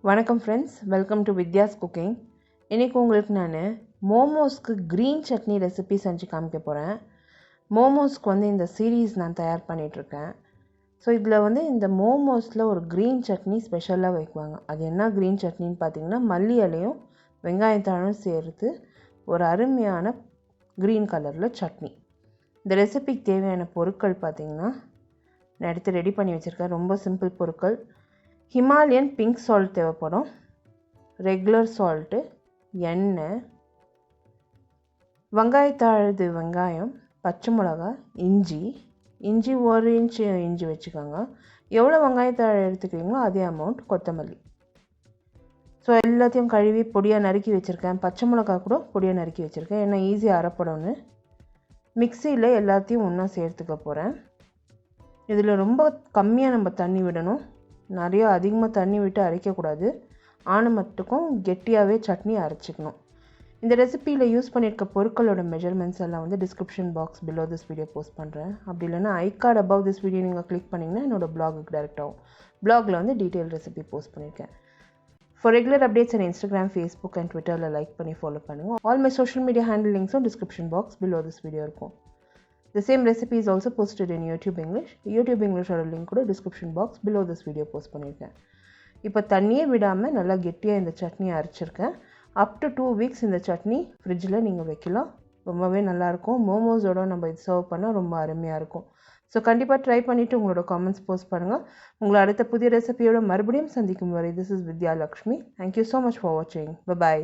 வணக்கம் friends, welcome to Vidya's cooking. இன்றைக்கி உங்களுக்கு நான் மோமோஸ்க்கு க்ரீன் சட்னி ரெசிபி செஞ்சு காமிக்க போகிறேன். மோமோஸ்க்கு இந்த சீரீஸ் நான் தயார் பண்ணிகிட்ருக்கேன். ஸோ இதில் இந்த மோமோஸில் ஒரு க்ரீன் சட்னி ஸ்பெஷலாக வைக்குவாங்க. அது என்ன க்ரீன் சட்னின்னு பார்த்தீங்கன்னா, மல்லி இலையும் வெங்காயத்தாழும் சேர்த்து ஒரு அருமையான க்ரீன் கலரில் சட்னி. இந்த ரெசிபிக்கு தேவையான பொருட்கள் பார்த்திங்கன்னா நான் எடுத்து ரெடி பண்ணி வச்சுருக்கேன். ரொம்ப சிம்பிள் பொருட்கள். ஹிமாலயன் பிங்க் சால்ட் தேவைப்படும், ரெகுலர் சால்ட்டு, எண்ணெய், வெங்காயத்தாழது வெங்காயம், பச்சை மிளகா, இஞ்சி 1 இன்ச் இஞ்சி வச்சுக்கோங்க. எவ்வளோ வெங்காயத்தாழை எடுத்துக்கிறீங்களோ அதே அமௌண்ட் கொத்தமல்லி. ஸோ எல்லாத்தையும் கழுவி பொடியாக நறுக்கி வச்சுருக்கேன். பச்சை மிளகா கூட பொடியாக நறுக்கி வச்சுருக்கேன், ஏன்னா ஈஸியாக அரைப்படணும்னு. மிக்சியில் எல்லாத்தையும் ஒன்றா சேர்த்துக்க போகிறேன். இதில் ரொம்ப கம்மியாக நம்ம தண்ணி விடணும், நிறைய அதிகமாக தண்ணி விட்டு அரைக்கக்கூடாது. மட்டுக்கும் கெட்டியாகவே சட்னி அரைச்சிக்கணும். இந்த ரெசிப்பியில் யூஸ் பண்ணியிருக்க பொருட்களோட மெஷர்மெண்ட்ஸ் எல்லாம் description box below this video post பண்ணுறேன். அப்படி இல்லைன்னா I card above this video நீங்கள் கிளிக் பண்ணிங்கன்னா என்னோடய பிளாகுக்கு டேரெக்ட் ஆகும். பிளாகில் டீட்டெயில் ரெசிபி போஸ்ட் பண்ணியிருக்கேன். For regular updates and Instagram, Facebook and ட்விட்டரில் லைக் பண்ணி ஃபாலோ பண்ணுங்கள். All my social media handle லிங்க்ஸும் description box below this video இருக்கும். The same recipe is also posted in YouTube English. YouTube English ஓட link கூட description box below this video post பண்ணியிருக்கேன். இப்போ தண்ணியே விடாமல் நல்லா கெட்டியாக இந்த சட்னியை அரைச்சிருக்கேன். அப் டு 2 வீக்ஸ் இந்த சட்னி ஃப்ரிட்ஜில் நீங்கள் வைக்கலாம். ரொம்பவே நல்லாயிருக்கும். மோமோஸோட நம்ம இது சர்வ் பண்ணால் ரொம்ப அருமையாக இருக்கும். ஸோ கண்டிப்பாக ட்ரை பண்ணிவிட்டு உங்களோட காமெண்ட்ஸ் போஸ்ட் பண்ணுங்கள். உங்களை அடுத்த புதிய ரெசிபியோட மறுபடியும் சந்திக்கும் வரை, this is Vidya Lakshmi. Thank you so much for வாட்சிங். பை.